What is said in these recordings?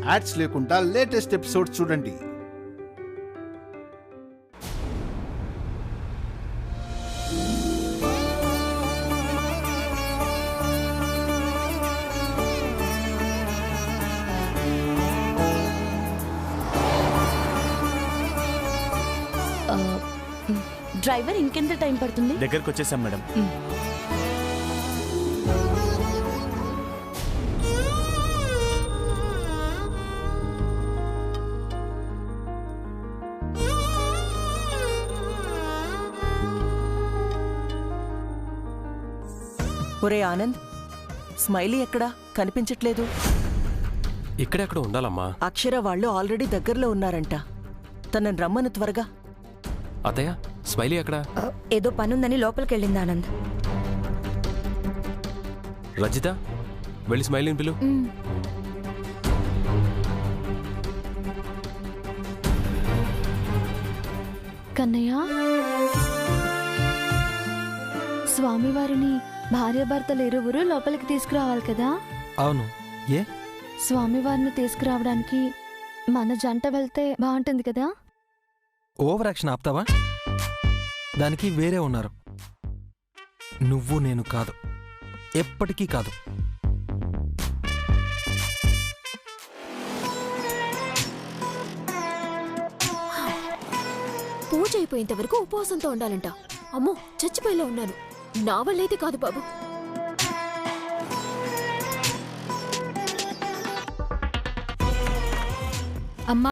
Ads లేకుండా latest episodes చూడండి. Driver ఇంకెంత టైం పడుతుంది? దగ్గరకు వచ్చేసాం మేడం. ఒరే ఆనంద్, స్మైలీ ఎక్కడా కనిపించట్లేదు? ఇక్కడెక్కడ ఉండాలమ్మా. అక్షర వాళ్ళు ఆల్రెడీ దగ్గరలో ఉన్నారంట. తనని రమ్మను త్వరగా. అత్తయ్య, స్మైలీ ఎక్కడా? ఏదో పనుందని లోపలికెళ్ళింది ఆనంద్. రజిత, వెళ్ళి స్మైలీని పిలు. కన్నయ్య, స్వామివారిని భార్యాభర్తలు ఇరువురు లోపలికి తీసుకురావాలి కదా? అవును. ఏ? స్వామివారిని తీసుకురావడానికి మన జంట వెళ్తే బాగుంటుంది కదా? ఓవర్ యాక్షన్ ఆపుతావా? దానికి వేరే ఉన్నారు. నువ్వు నేను కాదు, ఎప్పటికీ కాదు. పూజ అయిపోయేంత వరకు ఉపవాసంతో ఉండాలంట. అమ్మో, చచ్చిపోయేలా ఉన్నాను. నా వల్లైతే కాదు బాబు. అమ్మా,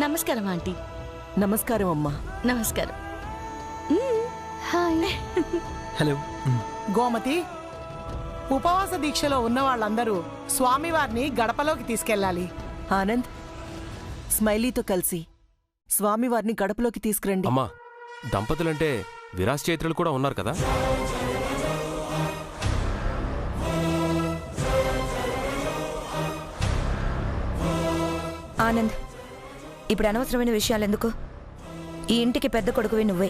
నమస్కారం ఆంటీ. నమస్కారం అమ్మా. నమస్కారం. హాయ్. హలో. గోమతి, ఉపవాస దీక్షలో ఉన్న వాళ్ళందరూ స్వామివారిని గడపలోకి తీసుకెళ్ళాలి. ఆనంద్, స్మైలీతో కలిసి స్వామివారిని గడపలోకి తీసుకురండి. అమ్మా, దంపతులంటే విరాస్ చైత్రులు కూడా ఉన్నారు కదా? ఆనంద్, ఇప్పుడు అనవసరమైన విషయాలు ఎందుకు? ఈ ఇంటికి పెద్ద కొడుకువి నువ్వే.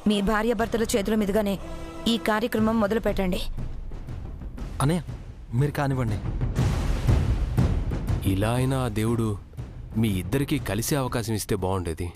మీ భార్యాభర్తల చేతుల మీదుగానే ఈ కార్యక్రమం మొదలు పెట్టండి. అనే మీరు కానివ్వండి. ఇలా అయినా ఆ దేవుడు మీ ఇద్దరికీ కలిసే అవకాశం ఇస్తే బాగుండేది.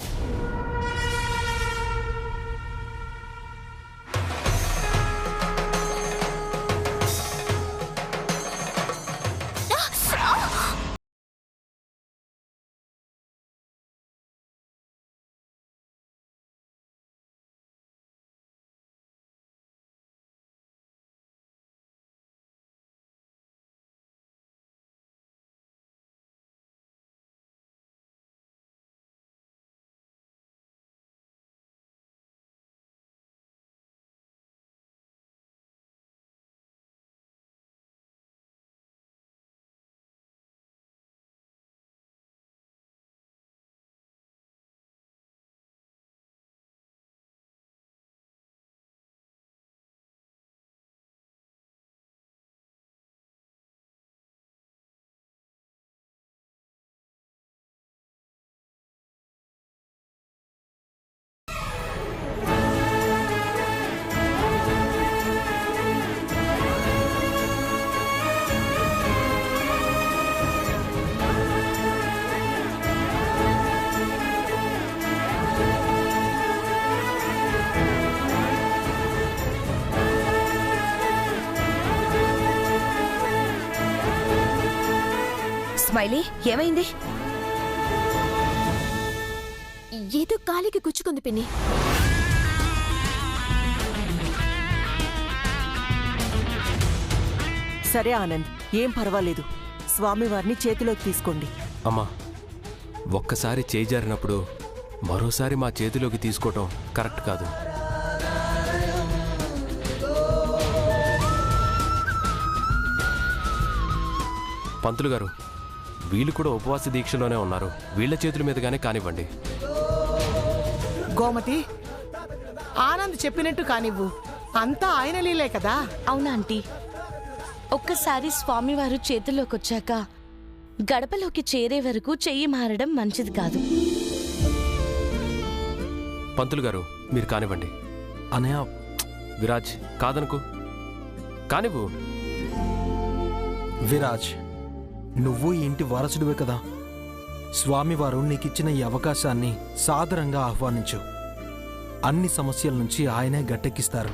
స్మైలీ, ఏమైంది? ఏదో కాలికి గుచ్చుకుంది పిన్ని. సరే ఆనంద్, ఏం పర్వాలేదు. స్వామివారిని చేతిలోకి తీసుకోండి. అమ్మా, ఒక్కసారి చేయి జారినప్పుడు మరోసారి మా చేతిలోకి తీసుకోవటం కరెక్ట్ కాదు. పంతులు గారు, వీళ్ళు కూడా ఉపవాస దీక్షలోనే ఉన్నారు. వీళ్ళ చేతుల మీదుగానే కానివ్వండి. గోమతి, ఆనంద్ చెప్పినట్టు కానివ్వు. అంతా ఆయన లీలే కదా. అవునా ఆంటీ? ఒక్కసారి స్వామివారు చేతుల్లోకి వచ్చాక గడపలోకి చేరే వరకు చెయ్యి మారడం మంచిది కాదు. పంతులు గారు, మీరు కానివ్వండి. అనయ్య, విరాజ్, కాదనుకో, కానివ్వు. విరాజ్, నువ్వు ఈ ఇంటి వారసుడివే కదా. స్వామివారు నీకిచ్చిన ఈ అవకాశాన్ని సాదరంగా ఆహ్వానించు. అన్ని సమస్యల నుంచి ఆయనే గట్టెక్కిస్తారు.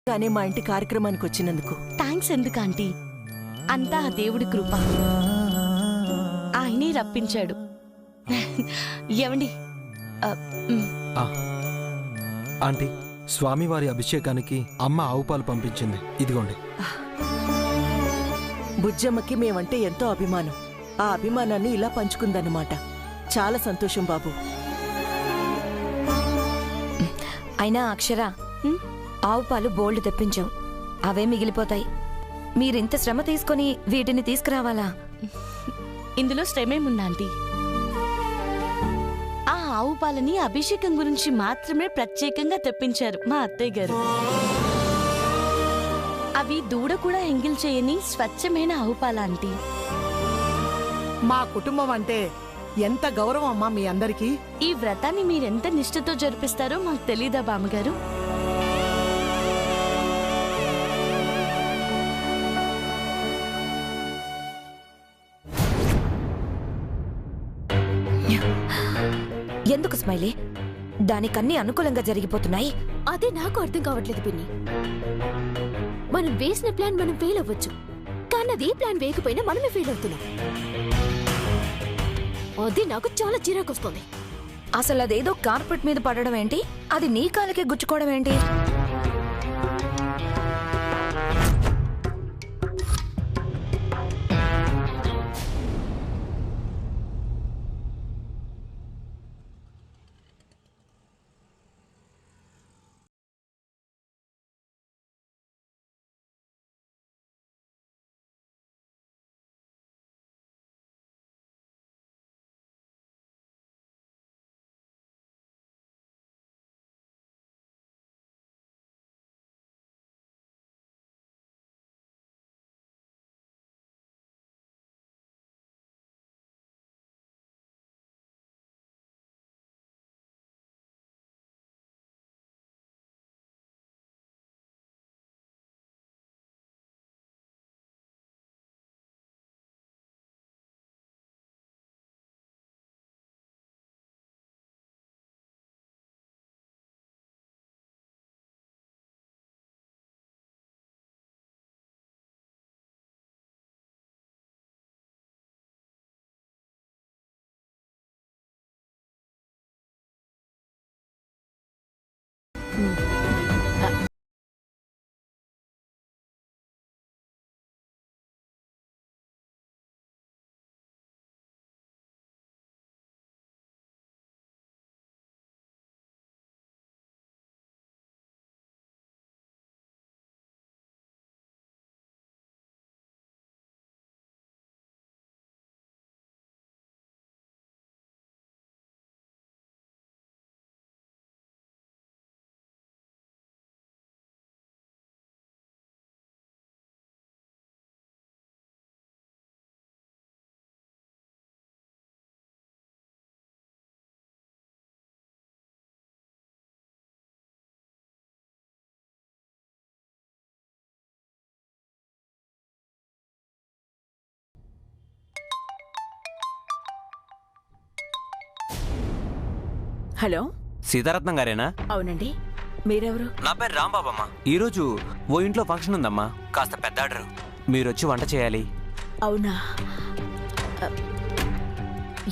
కానీ మా ఇంటి కార్యక్రమానికి వచ్చినందుకు థ్యాంక్స్ ఎందుకు ఆంటీ? అంతా ఆ దేవుడి కృప. ఆయనే రప్పించాడు. ఏమండి? ఆంటీ, స్వామివారి అభిషేకానికి అమ్మ ఆవు పాలు పంపించింది. ఇదిగోండి. బుజ్జమ్మకి మేమంటే ఎంతో అభిమానం. ఆ అభిమానాన్ని ఇలా పంచుకుందన్నమాట. చాలా సంతోషం బాబు. అయినా అక్షర, ఆవు పాలు బోల్డ్ తెప్పించాం. అవే మిగిలిపోతాయి. మీరింత శ్రమ తీసుకొని వీటిని తీసుకురావాలా? ఇందులో శ్రమేముంది ఆంటీ? ఆ ఆవు పాలని అభిషేకం గురించి మాత్రమే ప్రత్యేకంగా తెప్పించారు మా అత్తయ్య గారు. అవి దూడ కూడా ఎంగిల్ చేయని స్వచ్ఛమైన ఆవు పాల ఆంటీ. మా కుటుంబం అంటే ఎంత గౌరవం అమ్మా మీ అందరికీ. ఈ వ్రతాన్ని మీరెంత నిష్ఠతో జరిపిస్తారో మాకు తెలీదా బామ్మగారు? ఎందుకు స్మైలీ? దానికన్నీ అనుకూలంగా జరిగిపోతున్నాయి. అదే నాకు అర్థం కావట్లేదు పిన్ని. మనం వేసిన ప్లాన్ మనం ఫెయిల్ అవ్వచ్చు, కానీ అది ప్లాన్ వేయకపోయినా మనమే ఫెయిల్ అవుతున్నాం. అది నాకు చాలా చిరాకొస్తుంది. అసలు అదేదో కార్పెట్ మీద పడడం ఏంటి? అది నీ కాలకే గుచ్చుకోవడం ఏంటి? హలో, సీతారత్నం గారేనా? అవునండి. మీరెవరు? నా పేరు రాంబాబమ్మ. ఈరోజు ఓ ఇంట్లో ఫంక్షన్ ఉందమ్మా. కాస్త పెద్ద ఆర్డర్. మీరొచ్చి వంట చేయాలి. అవునా?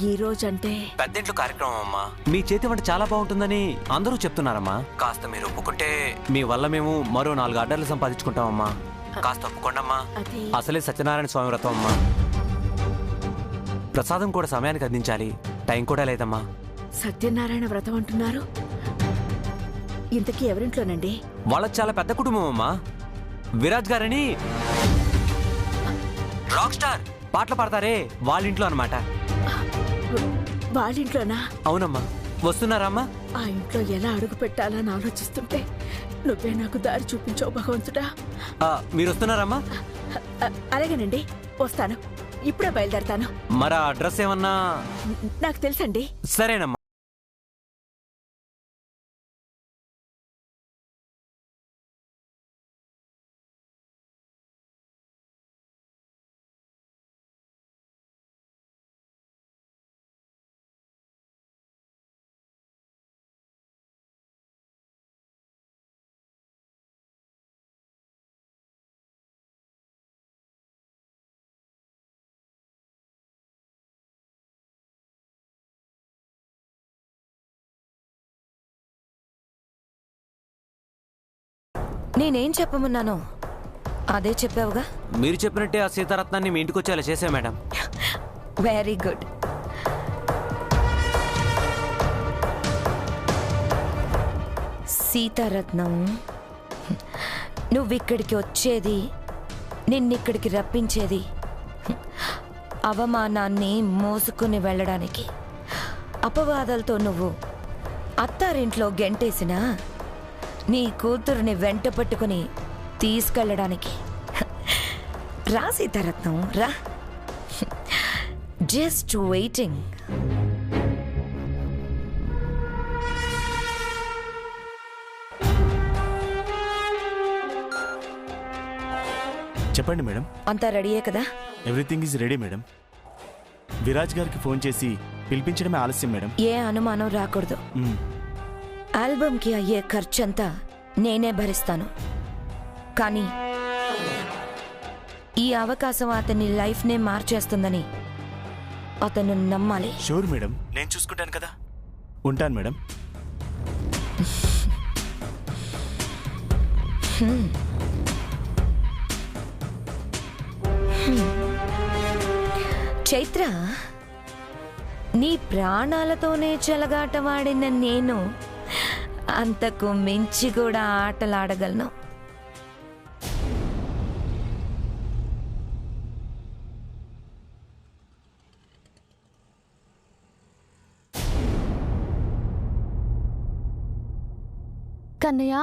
ఈ రోజు అంటే పెద్దింట్లో కార్యక్రమం అమ్మా. మీ చేతి వంట చాలా బాగుంటుందని అందరూ చెప్తున్నారమ్మా. కాస్త మీరు ఒప్పుకుంటే మీ వల్ల మేము మరో 4 ఆర్డర్లు సంపాదించుకుంటామమ్మా. కాస్త ఒప్పుకోండమ్మా. అసలే సత్యనారాయణ స్వామి వ్రతం అమ్మా. ప్రసాదం కూడా సమయానికి అందించాలి. టైం కూడా లేదమ్మా. సత్యనారాయణ వ్రతం అంటున్నారు? ఇంతకీ ఎవరింట్లోనండి? వాళ్ళకి చాలా పెద్ద కుటుంబం అమ్మా. విరాజ్ గారని రాక్ స్టార్ పాటలు పాడతారే, వాళ్ళ ఇంట్లో అనమాట. వాళ్ళింట్లోనా? అవునమ్మా. వస్తున్నారా అమ్మా? ఆ ఇంట్లో ఎలా అడుగు పెట్టాలని ఆలోచిస్తుంటే నువ్వే నాకు దారి చూపించావు భగవంతుడా. మీరు వస్తున్నారమ్మా? అలాగేనండి, వస్తాను. ఇప్పుడే బయలుదేరతాను. మరి ఆ అడ్రస్ ఏమన్నా? నాకు తెలుసండి. సరేనమ్మా. నేనేం చెప్పమన్నానో అదే చెప్పావుగా. మీరు చెప్పినట్టే ఆ సీతారత్నాన్ని మీ ఇంటికి వచ్చేలా చేసా మేడం. Very good. సీతారత్నం, నువ్విక్కడికి వచ్చేది, నిన్నిక్కడికి రప్పించేది అవమానాన్ని మోసుకుని వెళ్ళడానికి. అపవాదాలతో నువ్వు అత్తారింట్లో గెంటేసినా నీ కూతురుని వెంట పట్టుకుని తీసుకెళ్ళడానికి. రా సీతారత్నం, రా. Just waiting. చెప్పండి మేడం. అంతా రెడీయే కదా? Everything is ready madam. Viraj గారికి ఫోన్ చేసి పిలిపించడమే ఆలస్యం మేడం. ఏ అనుమానం రాకూడదు. ఆల్బమ్కి అయ్యే ఖర్చంతా నేనే భరిస్తాను. కానీ ఈ అవకాశం అతని లైఫ్నే మార్చేస్తుందని అతను నమ్మాలి. షూర్ మేడం, నేను చూసుకుంటాను కదా. ఉంటాను మేడం. చైత్ర, నీ ప్రాణాలతోనే చెలగాటవాడిన నేను అంతకు మించి కూడా ఆటలాడగలను. కన్నయ్య,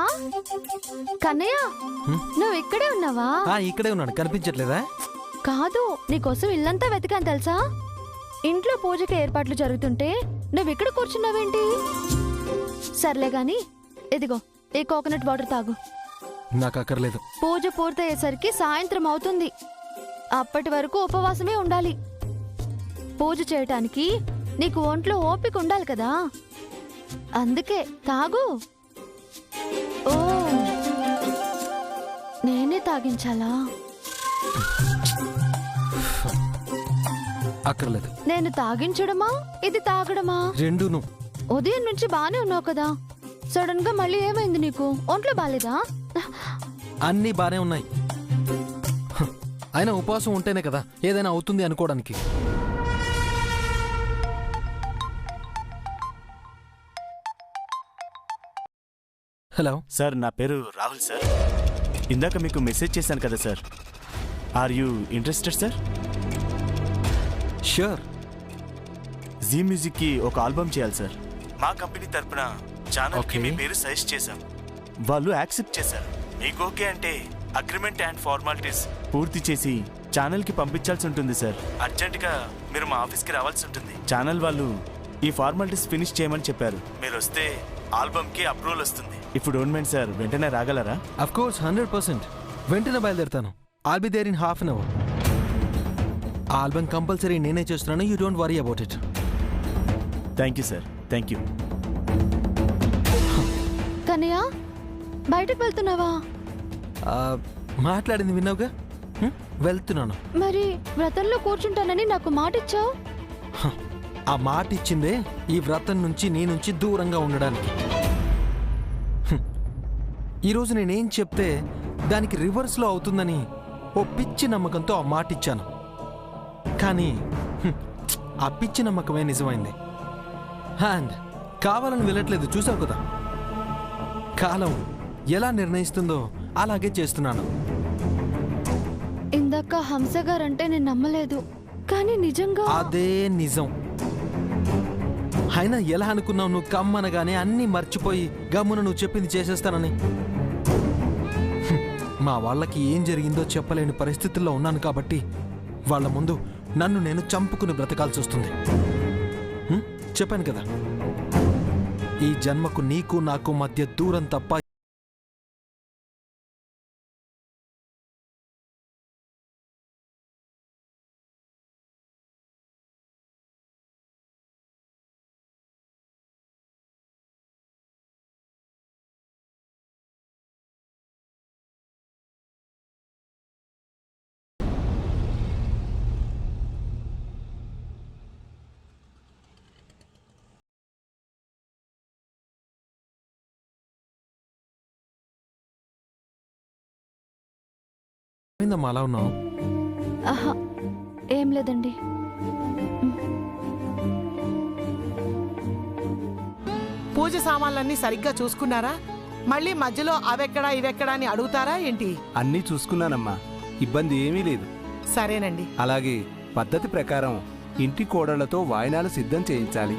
కన్నయ్య, నువ్వు ఇక్కడే ఉన్నావా? ఇక్కడే ఉన్నాను. కనిపించట్లేదా? కాదు, నీకోసం ఇల్లంతా వెతికాను తెలుసా. ఇంట్లో పూజకి ఏర్పాట్లు జరుగుతుంటే నువ్వు ఇక్కడ కూర్చున్నావేంటి? సర్లే గాని, ఇదిగో ఈ కోకోనట్ వాటర్ తాగు. నాకు అక్కర్లేదు. పూజ పూర్తయ్యేసరికి సాయంత్రం అవుతుంది. అప్పటి వరకు ఉపవాసమే ఉండాలి. పూజ చేయటానికి నీకు ఒంట్లో ఓపిక ఉండాలి కదా, అందుకే తాగు. ఓ, నేనే తాగించాలా? అక్కర్లేదు. నేను తాగించడమా ఇది తాగడమా? రెండును. ఉదయం నుంచి బానే ఉన్నావు కదా, సడన్ గా మళ్ళీ ఏమైంది నీకు? ఒంట్లో బాలేదా? అన్నీ బానే ఉన్నాయి. అయినా ఉపవాసం ఉంటేనే కదా ఏదైనా అవుతుంది అనుకోవడానికి. హలో సార్, నా పేరు రాహుల్ సార్. ఇందాక మీకు మెసేజ్ చేశాను కదా sir. Are you interested sir? Sure. Zee మ్యూజిక్కి ఒక ఆల్బమ్ చేయాలి సార్. మా కంపెనీ తరపున ఛానల్కి Okay. మీ పేరు సజెస్ట్ చేశాం. వాళ్ళు యాక్సెప్ట్ చేశారు. మీకు ఓకే అంటే అగ్రిమెంట్ అండ్ ఫార్మాలిటీస్ పూర్తి చేసి ఛానల్కి పంపించాల్సి ఉంటుంది సార్. అర్జెంటుగా మీరు మా ఆఫీస్కి రావాల్సి ఉంటుంది. ఛానల్ వాళ్ళు ఈ ఫార్మాలిటీస్ ఫినిష్ చేయమని చెప్పారు. మీరు వస్తే ఆల్బమ్కి అప్రూవల్ వస్తుంది. ఇప్పుడు డోంట్ మైండ్ సార్, వెంటనే రాగలరా? Of course, 100%. వెంటనే బయలుదేరుతాను. All be there in half an hour. ఆ ఆల్బమ్ కంపల్సరీ నేనే చేస్తున్నాను. You don't worry about it. Thank you sir, thank you. Kannayya, బయటకు వెళ్తున్నావా? మాట్లాడింది విన్నావుగా. వెళ్తున్నాను. మరి వ్రతంలో కూర్చుంటానని నాకు మాట ఇచ్చావు. ఆ మాట ఇచ్చిందే ఈ వ్రతం నుంచి నీ నుంచి దూరంగా ఉండడానికి. ఈరోజు నేనేం చెప్తే దానికి రివర్స్లో అవుతుందని ఓ పిచ్చి నమ్మకంతో ఆ మాట ఇచ్చాను. కానీ ఆ పిచ్చి నమ్మకమే నిజమైంది. అండ్ కావాలని వెళ్ళట్లేదు, చూసావు కదా. కాలం ఎలా నిర్ణయిస్తుందో అలాగే చేస్తున్నాను. ఇందాక హంస గారంటే నేను నమ్మలేదు, కానీ నిజంగా అదే నిజం. అయినా ఎలా అనుకున్నావు నువ్వు కమ్మనగానే అన్నీ మర్చిపోయి గమ్మున నువ్వు చెప్పింది చేసేస్తానని? మా వాళ్ళకి ఏం జరిగిందో చెప్పలేని పరిస్థితుల్లో ఉన్నాను కాబట్టి వాళ్ళ ముందు నన్ను నేను చంపుకుని బ్రతకాల్సి వస్తుంది. చెప్పాను కదా, ఈ జన్మకు నీకు నాకు మధ్య దూరం తప్ప ఏందమ్మా అలా ఉన్నావు? ఆహా, ఏం లేదండి. పూజ సామాన్లన్నీ సరిగ్గా చూసుకున్నారా? మళ్ళీ మధ్యలో అవెక్కడా ఇవెక్కడా అని అడుగుతారా ఏంటి? అన్నీ చూసుకున్నానమ్మా, ఇబ్బంది ఏమీ లేదు. సరేనండి. అలాగే పద్ధతి ప్రకారం ఇంటి కోడళ్లతో వాయినాలు సిద్ధం చేయించాలి.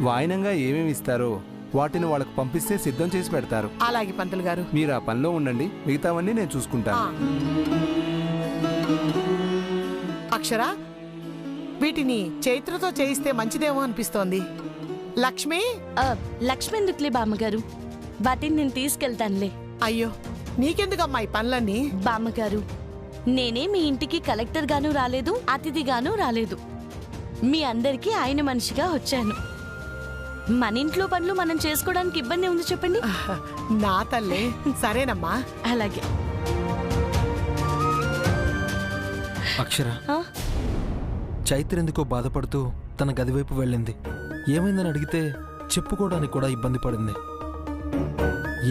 వాయినంగా ఏమేమి ఇస్తారో వాటిని వాళ్ళకు పంపిస్తే సిద్ధం చేసి పెడతారు. అలాగే పంతులు గారు, మీరు ఆ పనిలో ఉండండి, మిగతావన్నీ నేను చూసుకుంటాను. అక్షర, వీటిని చైత్రతో చేయిస్తే మంచిదేమో అనిపిస్తోంది. లక్ష్మి, లక్ష్మి ఎందుకులే బామ్మగారు, వాటిని నేను తీసుకెళ్తానులే. అయ్యో, నీకెందుకమ్మా ఈ పనులన్నీ? బామ్మగారు, నేనే మీ ఇంటికి కలెక్టర్ గాను రాలేదు, అతిథిగాను రాలేదు. మీ అందరికీ ఆయన మనిషిగా వచ్చాను. మన ఇంట్లో పనులు మనం చేసుకోవడానికి ఇబ్బంది ఉంది చెప్పండి. నా తల్లే, సరేనమ్మా. అలాగే. అక్షర, చైత్ర ఎందుకో బాధపడుతూ తన గదివైపు వెళ్ళింది. ఏమైందని అడిగితే చెప్పుకోవడానికి కూడా ఇబ్బంది పడింది.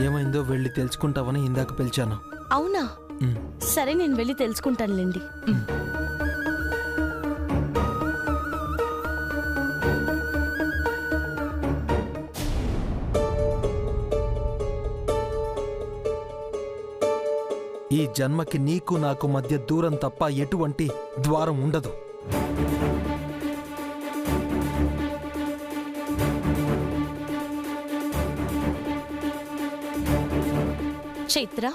ఏమైందో వెళ్ళి తెలుసుకుంటావని ఇందాక పిలిచాను. అవునా? సరే, నేను వెళ్ళి తెలుసుకుంటానులేండి. ఈ జన్మకి నీకు నాకు మధ్య దూరం తప్ప ఎటువంటి ద్వారం ఉండదు. చైత్ర,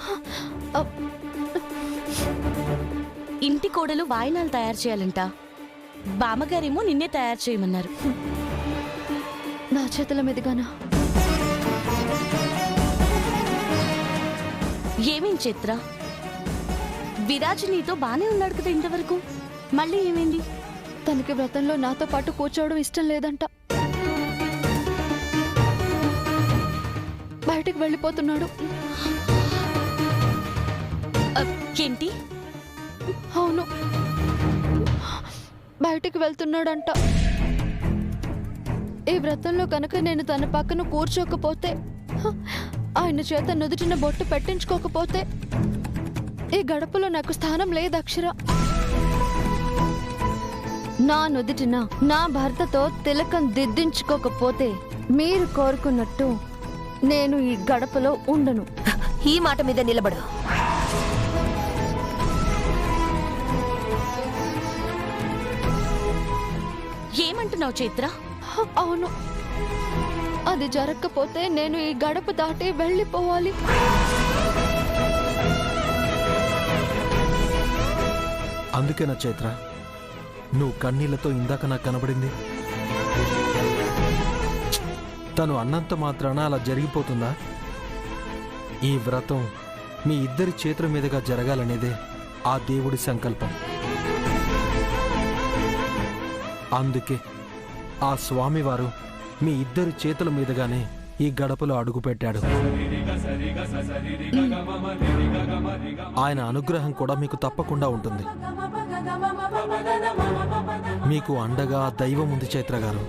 ఇంటి కోడలు వాయినాలు తయారు చేయాలంట. బామ్మగారేమో నిన్నే తయారు చేయమన్నారు. నా చేతుల మీదుగానా? ఏమేం చైత్ర, విరాజ్ నీతో బానే ఉన్నాడు కదా ఇంతవరకు, మళ్ళీ ఏమైంది? తనకి వ్రతంలో నాతో పాటు కూర్చోవడం ఇష్టం లేదంట. బయటికి వెళ్ళిపోతున్నాడు. ఏంటి? అవును, బయటికి వెళ్తున్నాడంట. ఈ వ్రతంలో కనుక నేను తన పక్కన కూర్చోకపోతే, ఆయన చేత నుదుటిన బొట్టు పెట్టించుకోకపోతే ఈ గడపలో నాకు స్థానం లేదు అక్షర. నా నుదుటిన నా భర్తతో తిలకం దిద్దించుకోకపోతే మీరు కోరుకున్నట్టు నేను ఈ గడపలో ఉండను. ఈ మాట మీద నిలబడు. ఏమంటున్నావు చైత్ర? అవును, అది జరగకపోతే నేను ఈ గడప దాటి వెళ్ళిపోవాలి. అందుకేనా చైత్ర నువ్వు కన్నీళ్లతో ఇందాక నాకు కనబడింది? తను అన్నంత మాత్రాన అలా జరిగిపోతుందా? ఈ వ్రతం మీ ఇద్దరి చేతుల మీదుగా జరగాలనేదే ఆ దేవుడి సంకల్పం. అందుకే ఆ స్వామివారు మీ ఇద్దరి చేతుల మీదుగానే ఈ గడపలో అడుగుపెట్టాడు. ఆయన అనుగ్రహం కూడా మీకు తప్పకుండా ఉంటుంది. మీకు అండగా దైవం ఉంది చైత్ర గారు.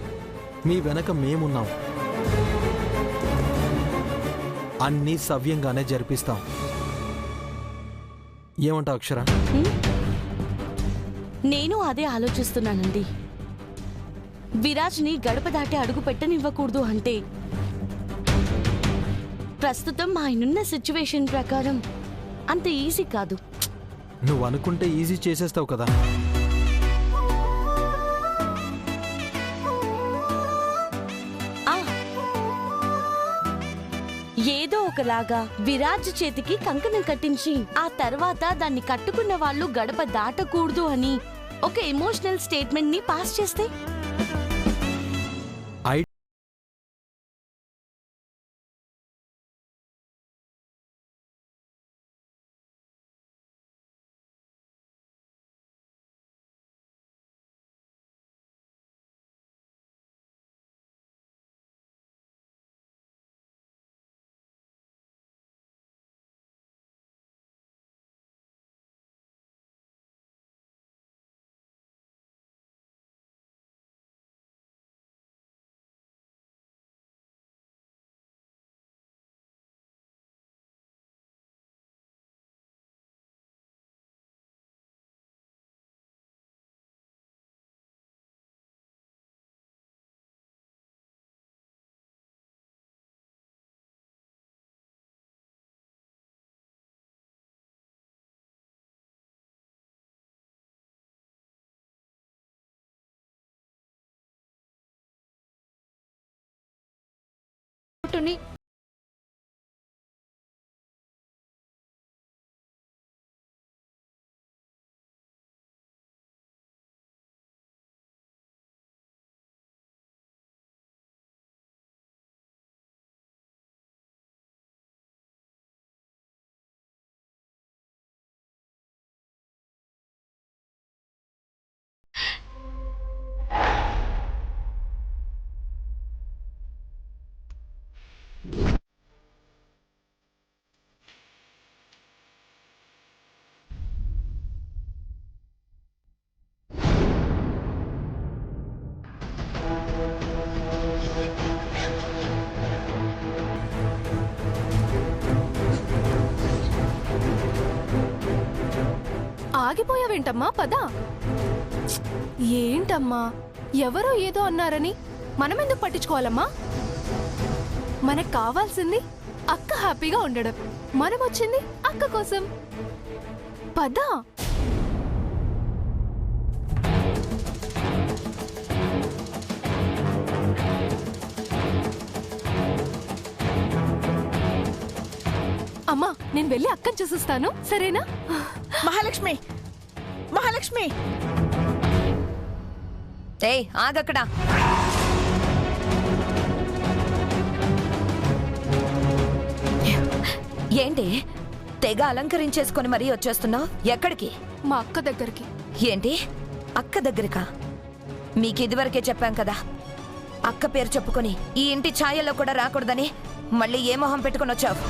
మీ వెనక మేమున్నాం. అన్నీ సవ్యంగానే జరిపిస్తాం. ఏమంటావు అక్షర? నేను అదే ఆలోచిస్తున్నానండి. విరాజ్ని గడప దాటి అడుగు పెట్టనివ్వకూడదు అంటే ప్రస్తుతం ఆయనున్న సిచ్యువేషన్ ప్రకారం అంత ఈజీ కాదు. నువ్వు అనుకుంటే ఈజీ చేసేస్తావు కదా. ఏదో ఒకలాగా విరాజ్ చేతికి కంకణం కట్టించి ఆ తర్వాత దాన్ని కట్టుకున్న వాళ్ళు గడప దాటకూడదు అని ఒక ఎమోషనల్ స్టేట్మెంట్ ని పాస్ చేస్తే ఆగిపోయావేంటమ్మా? పద. ఏంటమ్మా, ఎవరో ఏదో అన్నారని మనమెందుకు పట్టించుకోవాలమ్మా? మనకు కావాల్సింది అక్క హ్యాపీగా ఉండడం. మనం వచ్చింది అక్క కోసం. పద. అమ్మా, నేను వెళ్ళి అక్కని చూసిస్తాను, సరేనా? మహాలక్ష్మి, మహాలక్ష్మి! ఏయ్, ఆగక్కడ. ఏంటి తెగ అలంకరించేసుకొని మరీ వచ్చేస్తున్నావు? ఎక్కడికి? మా అక్క దగ్గరికి. ఏంటి అక్క దగ్గరికా? మీకు ఇదివరకే చెప్పాం కదా, అక్క పేరు చెప్పుకొని ఈ ఇంటి ఛాయల్లో కూడా రాకూడదని. మళ్ళీ ఏ మొహం పెట్టుకుని వచ్చావు?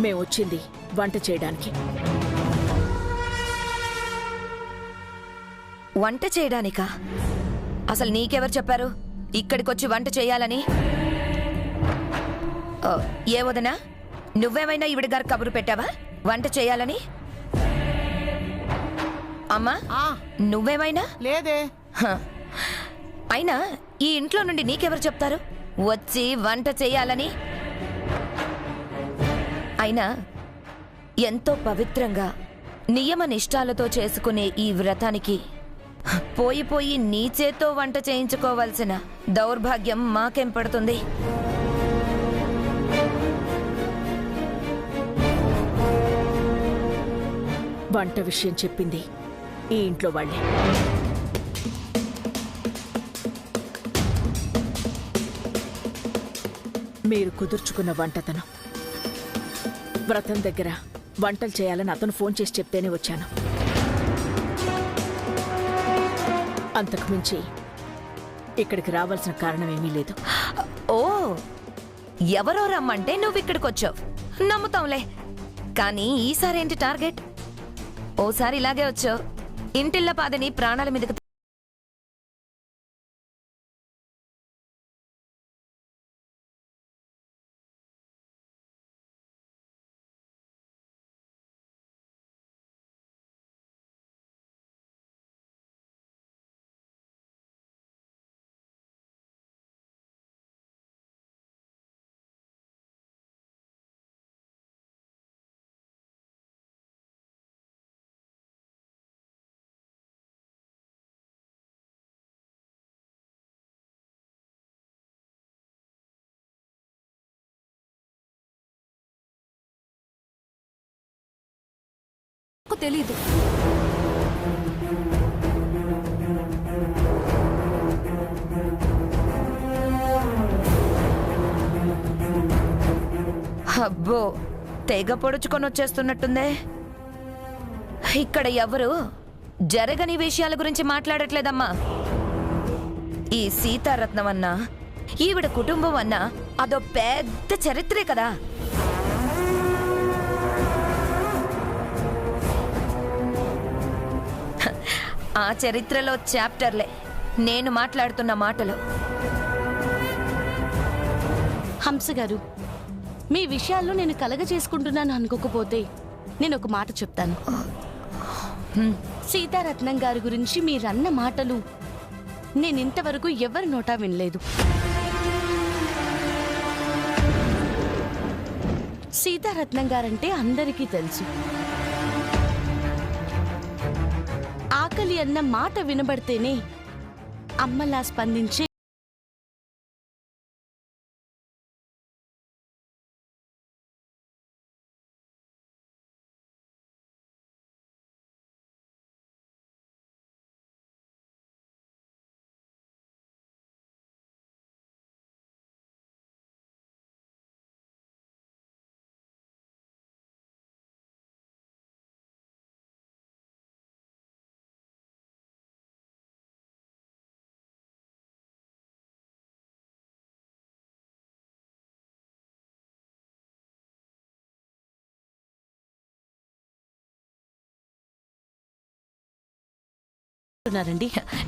మేమొచ్చింది వంట చేయడానికి. వంట చేయడానికా? అసలు నీకెవరు చెప్పారు ఇక్కడికొచ్చి వంట చేయాలని? ఏ వదనా, నువ్వేమైనా ఈవిడ గారు కబురు పెట్టావా వంట చేయాలని? అమ్మా, నువ్వేమైనా? లేదే. అయినా ఈ ఇంట్లో నుండి నీకెవరు చెప్తారు వచ్చి వంట చేయాలని? అయినా ఎంతో పవిత్రంగా నియమ నిష్ఠాలతో చేసుకునే ఈ వ్రతానికి పోయి పోయి నీ చేత్తో వంట చేయించుకోవాల్సిన దౌర్భాగ్యం మాకేం పడుతుంది? వంట విషయం చెప్పింది ఈ ఇంట్లో వాళ్ళే. మీరు కుదుర్చుకున్న వంటతనం. వ్రతం దగ్గర వంటలు చేయాలని అతను ఫోన్ చేసి చెప్తేనే వచ్చాను. అంతకుమించి ఇక్కడికి రావాల్సిన కారణం ఏమీ లేదు. ఓ, ఎవరో రమ్మంటే నువ్వు ఇక్కడికొచ్చావు, నమ్ముతాంలే. కానీ ఈసారేంటి టార్గెట్? ఓసారి ఇలాగే వచ్చావు, ఇంటిల్ల పాదని ప్రాణాల మీదకి తెలీదు. అబ్బో, తెగ పొడుచుకొని వచ్చేస్తున్నట్టుందే. ఇక్కడ ఎవరు జరగని విషయాల గురించి మాట్లాడట్లేదమ్మా. ఈ సీతారత్నం అన్నా, ఈవిడ కుటుంబం అన్నా అదో పెద్ద చరిత్రే కదా. ఆ చరిత్రలో చాప్టర్లే నేను మాట్లాడుతున్న మాటలు. హంస గారు, మీ విషయాల్లో నేను కలగ చేసుకుంటున్నాను అనుకోకపోతే నేను ఒక మాట చెప్తాను. సీతారత్నం గారి గురించి మీరన్న మాటలు నేను ఇంతవరకు ఎవరి నోటా వినలేదు. సీతారత్నం గారంటే అందరికీ తెలుసు. ఆకలి అన్న మాట వినబడితేనే అమ్మలా స్పందించే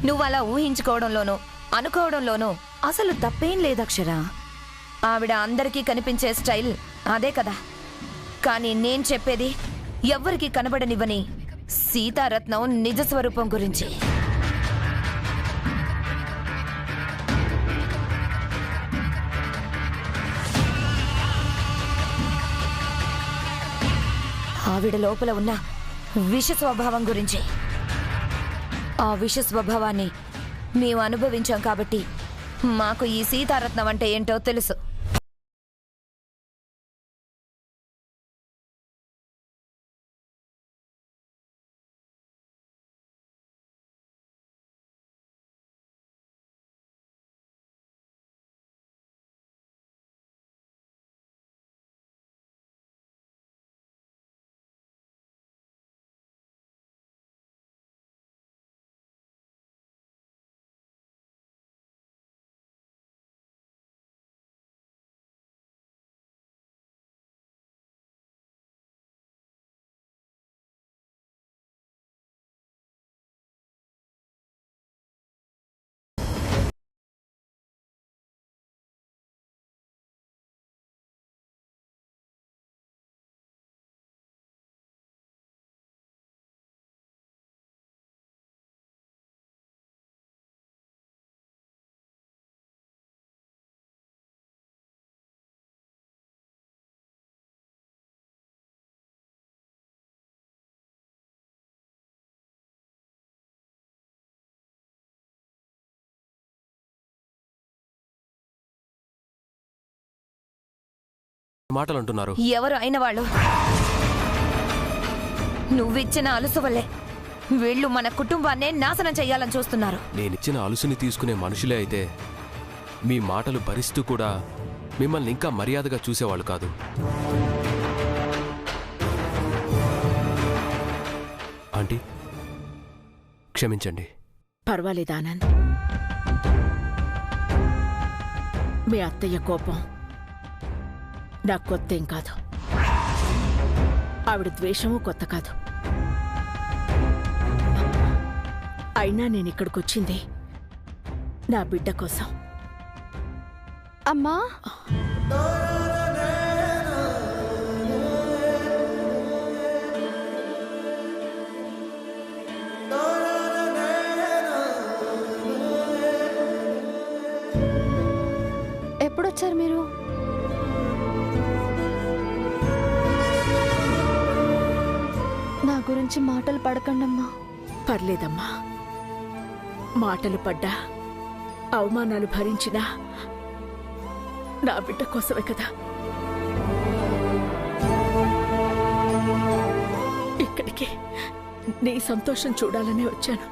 నువ్వు అలా ఊహించుకోవడంలోనూ అనుకోవడంలోనూ అసలు తప్పేం లేదక్షరా. ఆవిడ అందరికీ కనిపించే స్టైల్ అదే కదా. కానీ నేను చెప్పేది ఎవ్వరికీ కనబడనివ్వని సీతారత్నం నిజ స్వరూపం గురించి. ఆవిడ లోపల ఉన్న విష స్వభావం గురించి. ఆ విష స్వభావాన్ని మేము అనుభవించాం కాబట్టి మాకు ఈ సీతారత్నం అంటే ఏంటో తెలుసు. మాటలు అంటున్నారు? ఎవరు అయిన వాళ్ళు నువ్విచ్చిన అలుసు వల్లే వీళ్ళు మన కుటుంబాన్నే నాశనం చెయ్యాలని చూస్తున్నారు. నేనిచ్చిన అలుసుని తీసుకునే మనుషులే అయితే మీ మాటలు భరిస్తూ కూడా మిమ్మల్ని ఇంకా మర్యాదగా చూసేవాళ్ళు కాదు. ఆంటీ, క్షమించండి. పర్వాలేదు ఆనంద్. మీ అత్తయ్య కోపం నాకు కొత్తేం కాదు. ఆవిడ ద్వేషము కొత్త కాదు. అయినా నేను ఇక్కడికొచ్చింది నా బిడ్డ కోసం. అమ్మా, ఎప్పుడొచ్చారు మీరు? నా గురించి మాటలు పడకండమ్మా. పర్లేదమ్మా. మాటలు పడ్డా అవమానాలు భరించినా నా బిడ్డ కోసమే కదా. ఇక్కడికి నీ సంతోషం చూడాలనే వచ్చాను.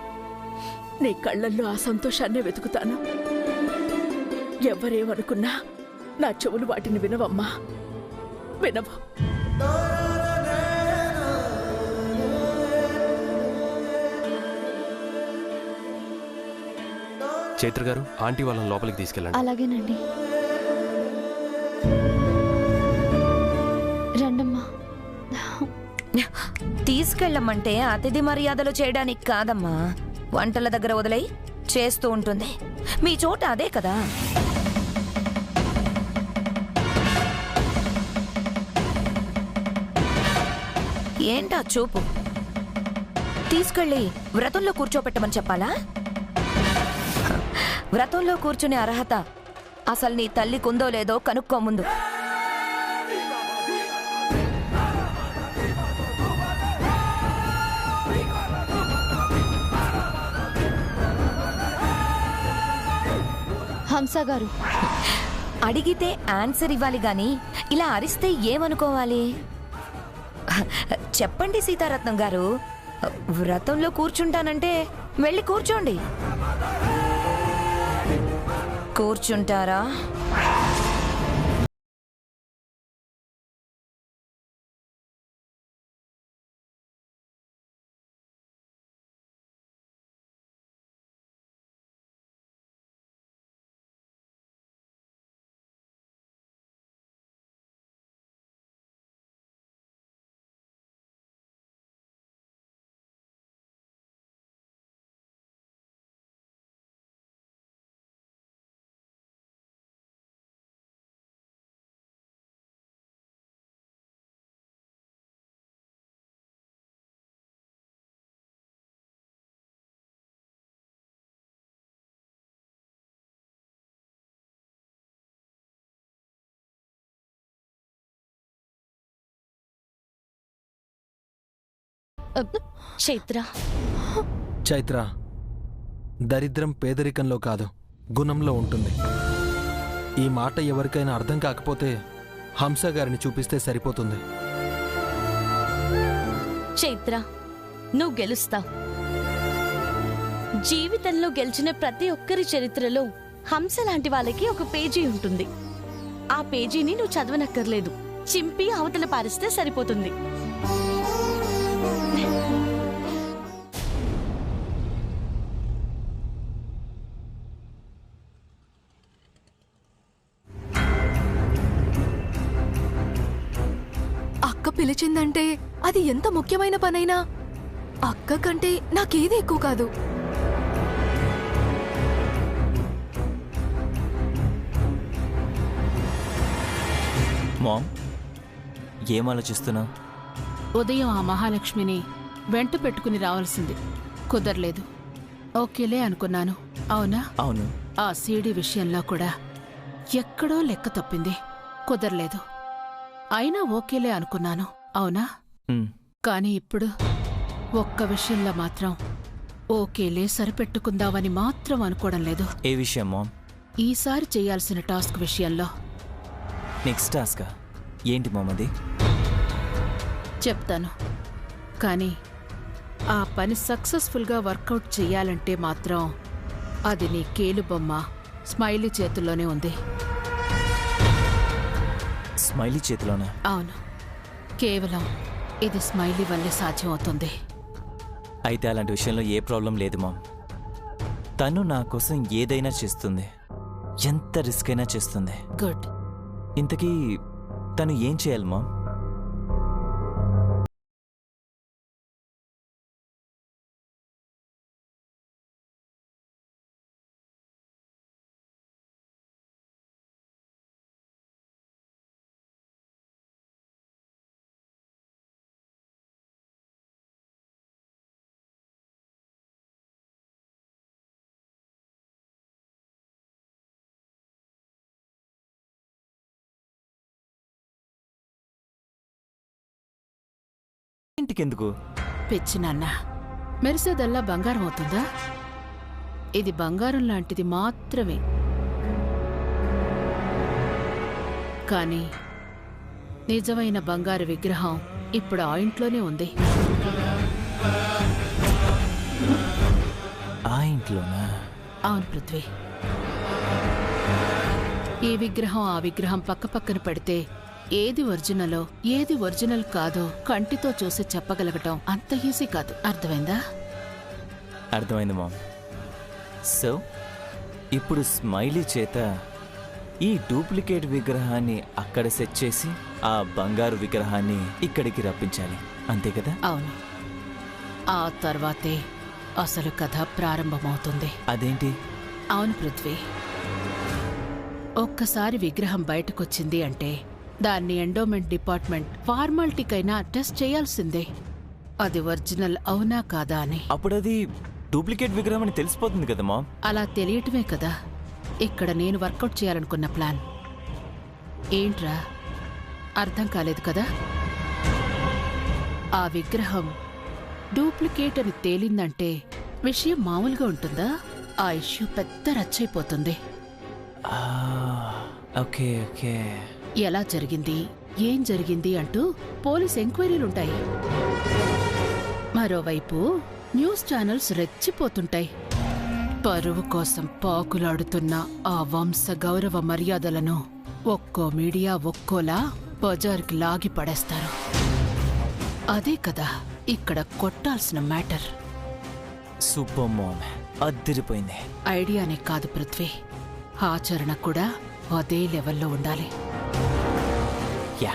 నీ కళ్ళల్లో ఆ సంతోషాన్నే వెతుకుతాను. ఎవరేమనుకున్నా నా చెవులు వాటిని వినవమ్మా, వినవు. చైత్ర గారు, ఆంటీ వాళ్ళని లోపలికి తీసుకెళ్ళండి. అలాగేనండి. రండమ్మా. తీసుకెళ్ళమంటే అతిథి మర్యాదలు చేయడానికి కాదమ్మా, వంటల దగ్గర వదిలై చేస్తూ ఉంటుంది. మీ చోట అదే కదా. ఏంటా చూపు? తీసుకెళ్ళి వ్రతంలో కూర్చోపెట్టమని చెప్పాలా? వ్రతంలో కూర్చునే అర్హత అసలు నీ తల్లికుందో లేదో కనుక్కో ముందు. హంస గారు, అడిగితే ఆన్సర్ ఇవ్వాలి గాని ఇలా అరిస్తే ఏమనుకోవాలి? చెప్పండి సీతారత్నం గారు, వ్రతంలో కూర్చుంటానంటే వెళ్ళి కూర్చోండి. కూర్చుంటారా? చైత్ర, చైత్ర, దరిద్రం పేదరికంలో కాదు, గుణంలో ఉంటుంది. ఈ మాట ఎవరికైనా అర్థం కాకపోతే హంస గారిని చూపిస్తే సరిపోతుంది. చైత్ర, నువ్వు గెలుస్తావు. జీవితంలో గెలిచిన ప్రతి ఒక్కరి చరిత్రలో హంస లాంటి వాళ్ళకి ఒక పేజీ ఉంటుంది. ఆ పేజీని నువ్వు చదవనక్కర్లేదు, చింపి అవతల పారిస్తే సరిపోతుంది. అక్క పిలిచిందంటే అది ఎంత ముఖ్యమైన పనైనా అక్క కంటే నాకేది ఎక్కువ కాదు. మామ్, ఏం ఆలోచిస్తున్నావు? ఉదయం ఆ మహాలక్ష్మిని వెంట పెట్టుకుని రావాల్సింది, కుదరలేదు. ఓకేలే అనుకున్నాను. అవునా? అవును. ఆ సీడీ విషయంలో కూడా ఎక్కడో లెక్క తప్పింది, కుదరలేదు. అయినా ఓకేలే అనుకున్నాను. అవునా? కానీ ఇప్పుడు ఒక్క విషయంలో మాత్రం ఓకేలే సరిపెట్టుకుందామని మాత్రం అనుకోవడం లేదు. ఏ విషయం మామ్? ఈసారి చేయాల్సిన టాస్క్ విషయంలో. నెక్స్ట్ టాస్కా? ఏంటి మామది? చెప్తాను, కానీ ఆ పని సక్సెస్ఫుల్గా వర్కౌట్ చెయ్యాలంటే మాత్రం అది నీ కేలుబొమ్మ స్మైలీ చేతుల్లోనే ఉంది. స్మైలీ చేతిలోనా? అవును, కేవలం ఇది స్మైలీ వల్లే సాధ్యం అవుతుంది. అయితే అలాంటి విషయంలో ఏ ప్రాబ్లం లేదు మామ్. తను నా కోసం ఏదైనా చేస్తుంది, ఎంత రిస్క్ అయినా చేస్తుంది. గుడ్. ఇంతకీ తను ఏం చేయాలి మామ్? ఇంటికెందుకు? పిచ్చి నాన్న, మెరిసేదల్లా బంగారం అవుతుందా? ఇది బంగారం లాంటిది మాత్రమే. కానీ నిజమైన బంగారు విగ్రహం ఇప్పుడు ఆ ఇంట్లోనే ఉంది. ఆ ఇంట్లోనా? అవును పృథ్వీ. ఈ విగ్రహం ఆ విగ్రహం పక్కపక్కన పెడితే ఏది ఒరిజినలో ఏది ఒరిజినల్ కాదో కంటితో చూసి చెప్పగలగటం అంత ఈజీ కాదు. అర్థమైందా? అర్థమైంది మామ్. సో ఇప్పుడు స్మైలీ చేత ఈ డూప్లికేట్ విగ్రహాన్ని అక్కడ సెట్ చేసి ఆ బంగారు విగ్రహాన్ని ఇక్కడికి రప్పించాలి, అంతే కదా? అవును. ఆ తర్వాతే అసలు కథ ప్రారంభమవుతుంది. అదేంటి? అవును పృథ్వీ, ఒక్కసారి విగ్రహం బయటకొచ్చింది అంటే దాన్ని ఎండోమెంట్ డిపార్ట్మెంట్ ఫార్మాలిటీకైనా టెస్ట్ చేయాల్సిందే, అది ఒరిజినల్ అవునా కాదా అని. అప్పుడది డూప్లికేట్ విగ్రహం అని తెలిసిపోతుంది కదా మామ్. అలా తెలియటమే కదా ఇక్కడ నేను వర్కౌట్ చేయాలనుకున్న ప్లాన్. ఏంట్రా, అర్థం కాలేదు కదా? ఆ విగ్రహం డూప్లికేట్ అని తేలిందంటే విషయం మామూలుగా ఉంటుందా? ఆ ఇష్యూ పెద్ద రచ్చైపోతుంది. Okay okay. ఎలా జరిగింది, ఏం జరిగింది అంటూ పోలీస్ ఎంక్వైరీలుంటాయి. మరోవైపు న్యూస్ ఛానల్స్ రెచ్చిపోతుంటాయి. పరువు కోసం పాకులాడుతున్న ఆ వంశ గౌరవ మర్యాదలను ఒక్కో మీడియా ఒక్కోలా బజార్కి లాగి పడేస్తారు. అదే కదా ఇక్కడ కొట్టాల్సిన మ్యాటర్. సూపర్ మామ్, అదిరిపోయింది. ఐడియానే కాదు పృథ్వీ, ఆచరణ కూడా అదే లెవెల్లో ఉండాలి. యా,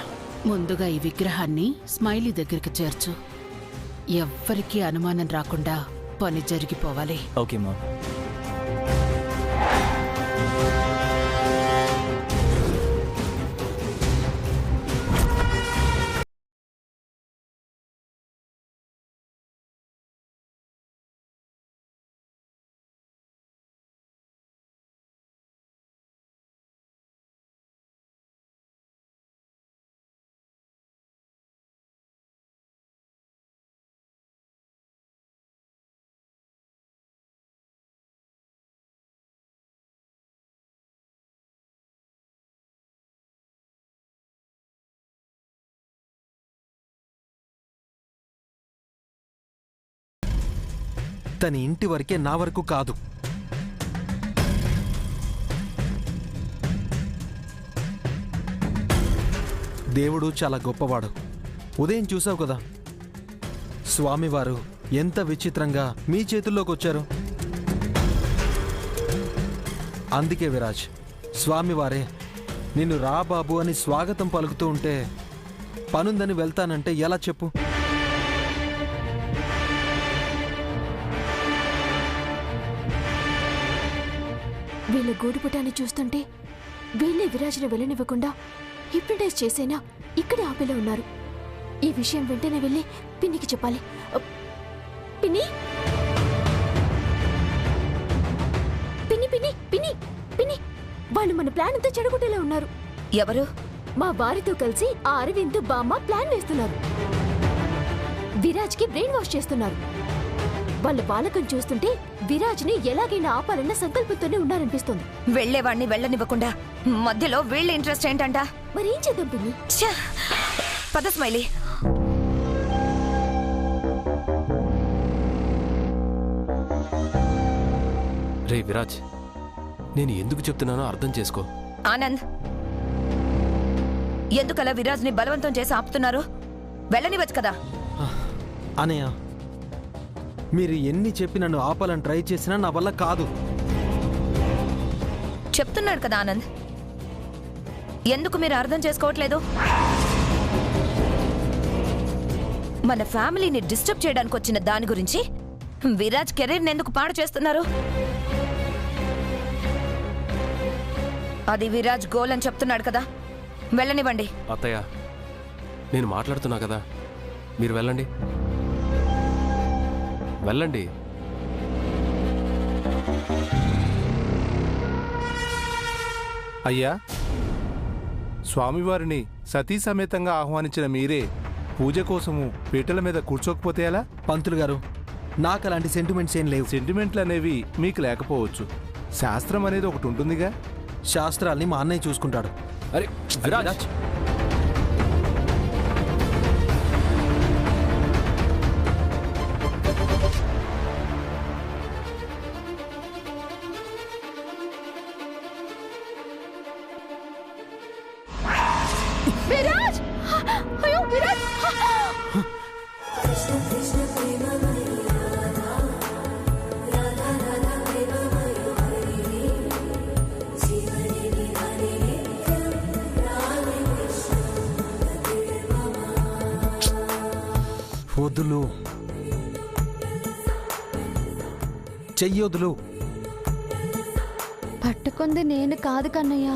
ముందుగా ఈ విగ్రహాన్ని స్మైలీ దగ్గరికి చేర్చు. ఎవ్వరికీ అనుమానం రాకుండా పని జరిగిపోవాలి. Okay ma'am. తన ఇంటి వరకే, నా వరకు కాదు. దేవుడు చాలా గొప్పవాడు. ఉదయం చూసావు కదా, స్వామివారు ఎంత విచిత్రంగా మీ చేతుల్లోకి వచ్చారు. అందుకే విరాజ్, స్వామివారే నిన్ను రా బాబు అని స్వాగతం పలుకుతూ ఉంటే పనుందని వెళ్తానంటే ఎలా చెప్పు? వీళ్ళ గూడుపుటాన్ని చూస్తుంటే వీళ్ళే విరాజ్ని వెళ్ళనివ్వకుండా హిప్నటైజ్ చేసేనా ఇక్కడే ఆపేలా ఉన్నారు. ఈ విషయం వెంటనే వెళ్ళి పిన్నికి చెప్పాలి. పిన్ని పిన్ని పిన్ని పిన్ని పిన్ని వాళ్ళు మన ప్లాన్ అంతా చెడగొట్టేలా ఉన్నారు. ఎవరు? మా వారితో కలిసి ఆ అరవింద్ బామ్మ ప్లాన్ వేస్తున్నారు. విరాజ్కి బ్రెయిన్ వాష్ చేస్తున్నారు. వాళ్ళ బాలకం చూస్తుంటే విరాజ్ని ఎలాగైనా ఆపాలన్న సంకల్పంతోనే ఉన్నారనిపిస్తుంది. వెళ్లేవాడిని వెళ్ళనివ్వకుండా మధ్యలో వీళ్ళ ఇంట్రెస్ట్ ఏంటంట? మరేం చేద్దాం పిన్ని? పద స్మైలీ. రే విరాజ్, నేను ఎందుకు చెప్తున్నానో అర్థం చేసుకో. ఆనంద్, ఎందుకలా విరాజ్ని బలవంతం చేసి ఆపుతున్నారు? వెళ్ళనివచ్చు కదా. అనయ్య, మీరు ఎన్ని చెప్పి నన్ను ఆపాలని ట్రై చేసినా నా వల్ల కాదు. చెప్తున్నాడు కదా ఆనంద్, ఎందుకు మీరు అర్థం చేసుకోవట్లేదు? మన ఫ్యామిలీని డిస్టర్బ్ చేయడానికి వచ్చిన దాని గురించి విరాజ్ కెరీర్ని ఎందుకు పాడు చేస్తున్నారు? అది విరాజ్ గోల్ అని చెప్తున్నాడు కదా, వెళ్ళనివ్వండి. అత్తయ్య, నేను మాట్లాడుతున్నా కదా, మీరు వెళ్ళండి. వెళ్ళండి. అయ్యా, స్వామివారిని సతీ సమేతంగా ఆహ్వానించిన మీరే పూజ కోసము పీటల మీద కూర్చోకపోతే ఎలా? పంతులు గారు, నాకు అలాంటి సెంటిమెంట్స్ ఏం లేవు. సెంటిమెంట్లు అనేవి మీకు లేకపోవచ్చు, శాస్త్రం అనేది ఒకటి ఉంటుందిగా. శాస్త్రాల్ని మా అన్నయ్య చూసుకుంటాడు. అరే విరాజ్, విరాజ్! అయ్యో విరాజ్! వదులు, చెయ్యొదులు. పట్టుకుంది నేను కాదు కన్నయ్య,